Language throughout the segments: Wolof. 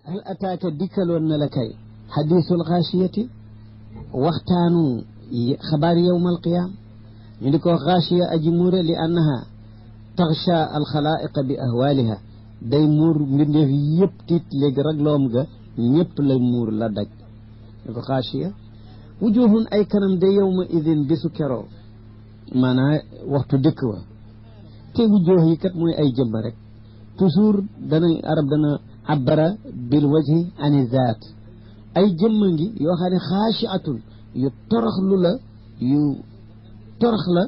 hal ataaka dikkaloon na la kay xadiisul xaasiyati waxtaanu xabaar yowma alqiyaam ñu di ko xaasiya aji muure li annaha taxsha alxalaa'iqa bi ahwaaliha day muur mbindeef yëpp tiit léegi ragloom ga ñëpp la muur la daj ñu ko xaasiya wujuhun ay kanam de yowma idin bisu keroo maanaa waxtu dëkk wa te wujuh yi kat mooy ay jëmba rek toujours dana arab dana abbara bil wajhi ani zaat ay jëmma ngi yoo xam ne xaashiatun yu toroxlu la yu torox la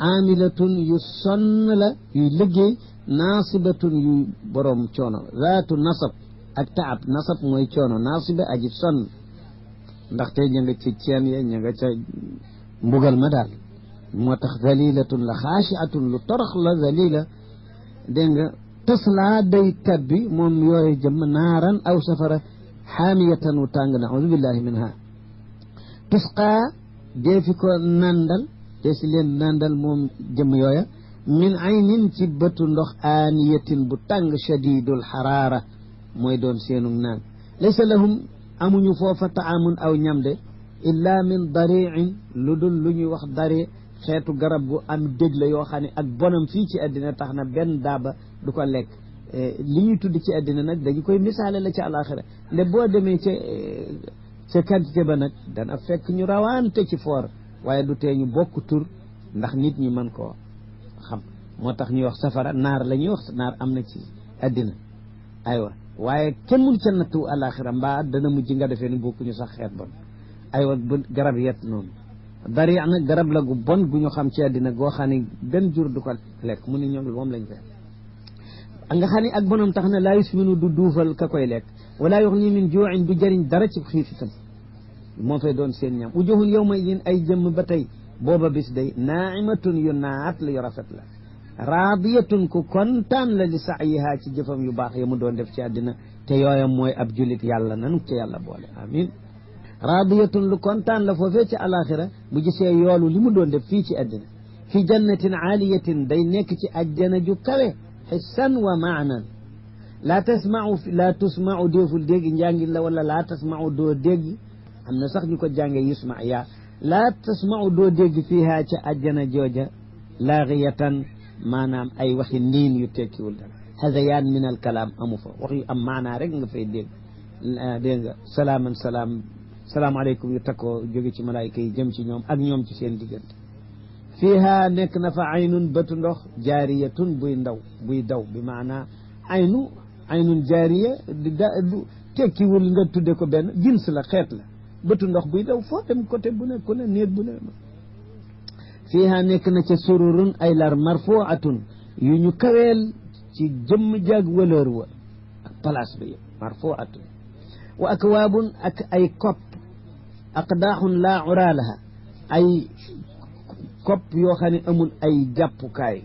aamilatun yu sonn la yuy liggéey naasibatun yu borom coono zaatu nasab ak taab nasab mooy coono naasiba aji sonn ndaxte ña nga ci ceen ya ña nga ca mbugal ma daal moo tax zalilatun la xaashiatun lu torox la zalila dégg nga taslaa day tabbi moom yooyu jëm naaran aw safara xaamiyatan wu tàng naudu billahi minha tusqaa dee fi ko nandal dee si leen nandal moom jëm yooya min aynin ci bëtu ndox aaniyatin bu tàng shadidul xaraara mooy doon seenu naan laysa lahum amuñu foofa taamun aw ñam de illa min dariin lu dul lu ñuy wax dari xeetu garab gu am dég la yoo xam ne ak bonam fii ci àddina tax na benn daaba du ko lekk li ñuy tudd ci àddina nag dañu koy misaale la ci àlaxira nde boo demee ca quantité ba nag dana fekk ñu rawante ci foor waaye du tee ñu bokk tur ndax nit ñi mën koo xam moo tax ñuy wax safara naar la ñuy wax naar am na ci àddina aywa waaye kenn mun ca nattu àlaxira mbaa dana mujj nga defee ni bokkuñu sax xeet bon aywa bu garab yet noonu dari nag garab la gu bon gu ñu xam ci àddina goo xam ne benn jur du ko lekk mu ne ñoom moom lañ koy nga xam ne ak bonam tax na laa yusminu du duufal ka koy lekk wala yuxni min juuin du jëriñ dara ci xiif itam moo fay doon seen ñam wujuhun yawma idin ay jëmm ba tey booba bis day naaimatun yu naat la yu rafet la raadiyatun ku kontaan la li sa'yiha ci jëfam yu baax ya mu doon def ci àddina te yooyam mooy ab julit yàlla nanu ci yàlla boole amin raadiyatun lu kontaan la foofee ci alaxira bu gisee yoolu li mu doon def fii ci àddina fi jannatin aaliyatin day nekk ci ajjana ju kawe xissan wa maanan laa tusmau déeful dégg njàngin la wala laa tasmau doo dégg am na sax ñu ko jànge yusma yaa laa tasmau doo dégg fiiha ca ajjana jooja laaxiyatan maanaam ay waxi niin yu tekkiwul dara hazayaan min al kalaam amu fa wax yu am maanaa rek nga fay dégg dégg nga salaaman salaam salaamaaleykum yu takkoo jóge ci malaayika yi jëm ci ñoom ak ñoom ci seen diggante fiiha nekk na fa aynun bëtu ndox jaariyatun buy daw bi maanaa aynun jaariya du tekkiwul nga tudde ko benn jins la xeet la bëtu ndox buy daw foo dem côté bu ne ku ne néet bu ne fiiha nekk na ca sururun ay lar marfuatun yu ñu kaweel ci jëmm jaag wëlër wa ak place ba yëpp marfuatun wa akwaabun ak ay kopp aqdaaxun laa uraalaha ay kopp yoo xam ne amul ay jàppukaay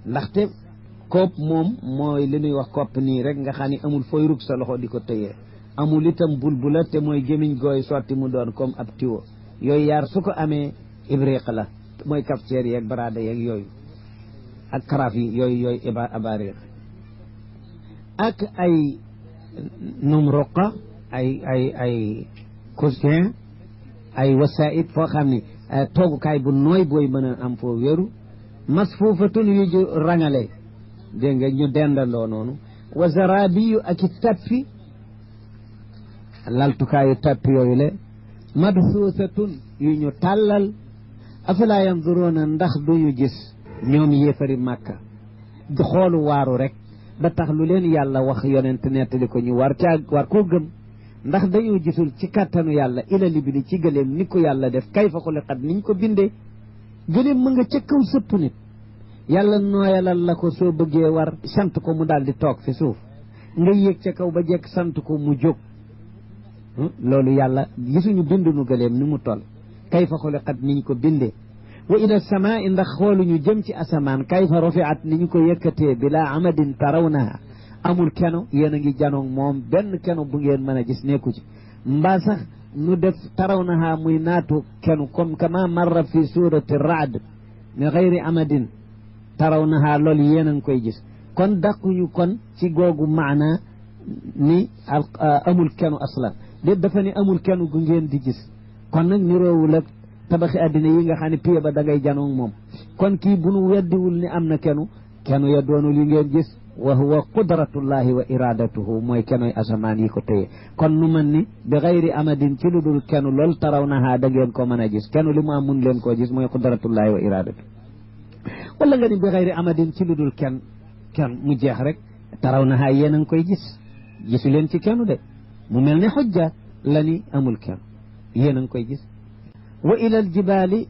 ndaxte kopp moom mooy li ñuy wax kopp nii rek nga xam ne amul fooy rub sa loxo di ko tëyee amul itam bulbula te mooy gémiñ gooy sotti mu doon comme ab tiwo yooyu yaar su ko amee ibriq la mooy cafetière yeeg baraada yeeg yooyu ak karaaf yi yooyu abariq ak ay numruqa ay coussin ay wasaid foo xam ne toogukaay bu nooy booy mën a am foo wéeru masfuufatun yu ju rangale dégg nga ñu dendaloo noonu wa zarabiyu ak i tappi laltukaayu tappi yooyu le madsuusatun yu ñu tàllal afala yanduruuna ndax duñu gis ñoom yéefari màkka di xoolu waaru rek ba tax lu leen yàlla wax yonent nettali ko ñu war koo gëm ndax dañoo gisul ci kàttanu yàlla ila libili ci gëléem ni ko yàlla def kayfa xuliqat niñ ko bindee gëléem ma nga ca kaw sëpp nit yàlla nooyalal la ko soo bëggee war sant ko mu daal di toog fi suuf nga yéeg ca kaw ba jekk sant ko mu jóg loolu yàlla gisuñu bindunu gëléem ni mu toll kayfa xuliqat niñ ko bindee wa ila samaa ndax xooluñu jëm ci asamaan kayfa rufiat ni ñu ko yëkkatee bila amadin tarawnaha amul keno yéen a ngi janoog moom benn keno bu ngeen mën a gis nekku ci mbaa sax nu def tarawnaha muy naatu kenu comme kama marra fi surati raad min gayri amadin tarawnaha loolu yéen a ngi koy gis kon dàquñu kon ci googu maana ni amul kenu aslan déet dafa ni amul kenu gu ngeen di gis kon nag niroowul ak tabaxi àddina yi nga xam ne pied ba da ngay janoog moom kon kii bu nu weddiwul ni am na kenu ya doonul yi ngeen gis wa huwa qudratullahi wa iradatuhu mooy kenoy asamaan yi ko téye kon nu mën ni bi gayri amadin ci lu dul kenu lool taraw nahaa da ngeen ko mën a gis kenu li mu am mun leen koo gis mooy qudratullahi wa iradatuhu wala nga ni bi gayri amadin ci lu dul kenn mu jeex rek taraw nahaa yéen a ngi koy gis gisu leen ci kenu de mu mel ni xujja la ni amul kenu yéen a ngi koy gis wa ilal jibaali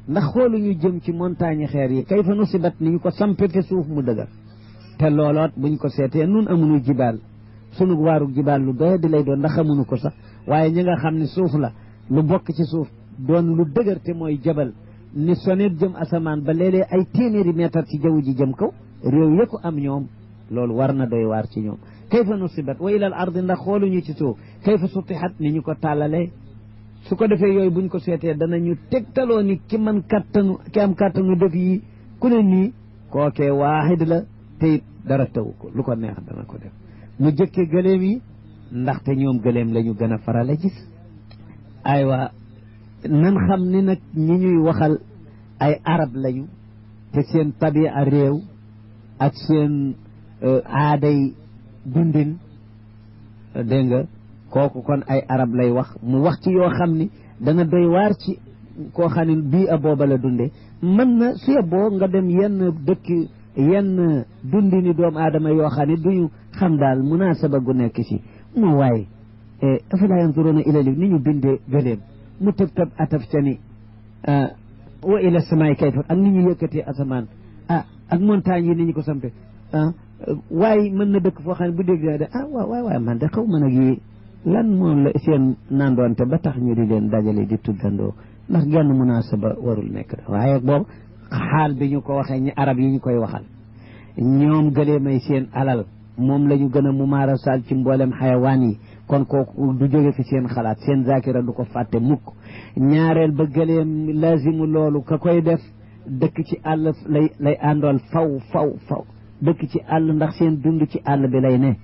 ndax xooluñu jëm ci montagne xeer yi kayfa nusibat ni ñu ko sampe te suuf mu dëgër te looloot buñ ko seetee nun amuñu jibaal sunu waaru jibaal lu doy di lay doon ndax xamuñu ko sax waaye ñi nga xam ne suuf la lu bokk ci suuf doon lu dëgër te mooy jabal ni sonet jëm asamaan ba léeg-léeg ay téeméeri mètre ci jaww ji jëm kaw réew yëpp am ñoom loolu war na doy waar ci ñoom kayfa nusibat wa ilal ardi ndax xooluñu ci suuf kayfa sutihat ni ñu ko tàllalee su ko defee yooyu buñ ko seetee danañu tegtaloo ni ki am kàttanu def yi ku ne nii kookee waaxid la te it dara taw ko lu ko neex dana ko def mu jëkke gëléem yi ndaxte ñoom gëléem la ñu gën a farale gis aywa nan xam ni nag ñi ñuy waxal ay arab lañu te seen tabia réew ak seen aaday dundin dégg nga kooku kon ay arab lay wax mu wax ci yoo xam ni dana doy waar ci koo xam ne bii a booba la dunde mën na su boo nga dem yenn dëkk yenn dundini doomu aadama yoo xam ne duñu xam daal munaasaba gu nekk ci moo waaye afalaa yanzuruna ila li ni ñu bindee gëléem mu tëb ataf ca ni wa ila samaay kayfa ak ni ñu yëkkatee asamaan ak montagne yi ni ñu ko sampe waaye mën na dëkk foo xam ne bu dégg de waaw man de xaw mën ak yi lan moom la seen nandoonte ba tax ñu di leen dajale di tuddandoo ndax genn munaasaba warul nekk da waaye boobu xaal bi ñu ko waxee ñi arab yi ñu koy waxal ñoom gëleemay seen alal moom la ñu gën a mumaarasal ci mboolem xayawaan yi kon kooku du jóge fi seen xalaat seen zakira du ko fàtte mukk ñaareel ba gëleem lazimu loolu ka koy def dëkk ci àll lay àndool faw dëkk ci àll ndax seen dund ci àll bi lay ne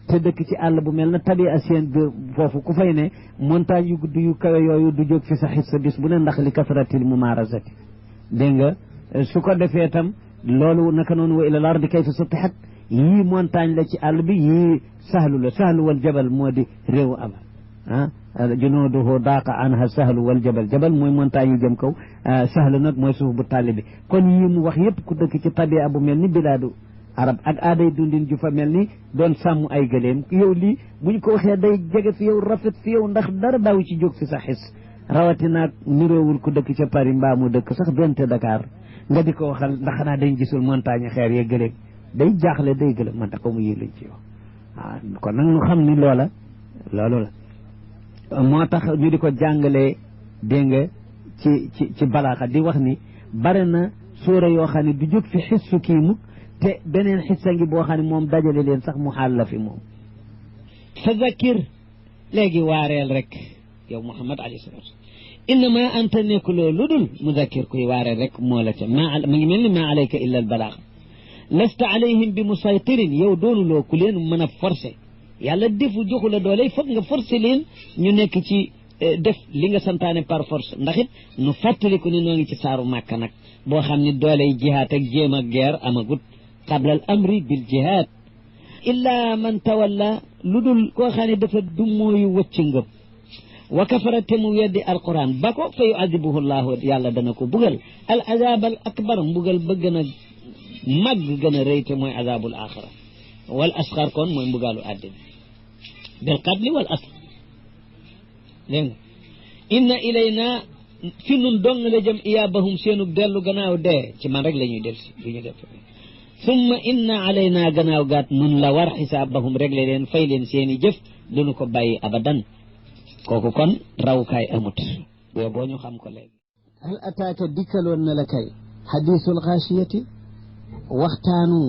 te dëkk ci àll bu mel na tabia seen foofu ku fay ne montagne yu gudd yu kawe yooyu du jóg fi sa xis sa bis bu ne ndax li kasratil mumaarasati dégg nga su ko defee tam loolu naka noonu wa ilal ardi kayfa sutihat yii montagne la ci àll bi yii sahlu wal jabal moo di réewu amal junuuduhu daaqa anha sahlu wal jabal mooy montagne yu jëm kaw sahlu nag mooy suuf bu tàlli bi kon yii mu wax yëpp ku dëkk ci tabia bu mel ni bilaadu arab ak aaday dundin ju fa mel ni doon sàmm ay gëléem yow lii buñ ko waxee day jege fi yow rafet fi yow ndax dara daaw ci jóg fi sa xis rawatinaag niroowul ku dëkk ca Paris mbaa mu dëkk sax donte Dakar nga di ko waxal ndax xanaa dañ gisul montagne xeer yee gëléem day jaaxle day gëlëm man tax ko mu yéeg lañ ci yow kon nag ñu xam ni loolu la moo tax ñu di ko jàngalee dégg nga ci balaaxa di wax ni bare na suura yoo xam ne du jóg fi xissu kii mukk te beneen xissa ngi boo xam ne moom dajale leen sax mu xaal la fi moom fa zakir léegi waareel rek yow Muhammad alayhi salaatu innama anta nekkuloo lu dul muzakkir kuy waareel rek moo la ca ma ngi mel ni maa alayka illa al balaag lasta alayhim bi musaytirin yow doonuloo ku leen mën a forcé yàlla defu joxu la doole foog nga forcé leen ñu nekk ci def li nga santaane par force ndax it nu fàttaliku ni noo ngi ci saaru màkka nag boo xam ni dooley jihaad ak jéem ak guerre amagut qabla al amri bil jihaad illa man tawalla lu dul koo xam ne dafa dummóoyu wëcc ngëm wa kafara te mu weddi alquran ba ko fa yuadibuhu llahu yàlla dana ko bugal al azab al akbar mbugal ba gën a màgg gën a rëy te mooy azabul axira wal asxar kon mooy mbugalu àddina bil qatli wal asr dégg nga inna ilayna fi nun dong la jëm iyaabahum seenug dellu gannaaw dee ci man rek la ñuy del si du ñu def summa inna alayna gannaaw gaat nun la war xisaabahum réglé leen fay leen seeni jëf duñu ko bàyyi abadan kooku kon rawkaay amut boo boo ñu xam ko léegi hal ataaka dikkaloon na la kay xadiisul xaasiyati waxtaanu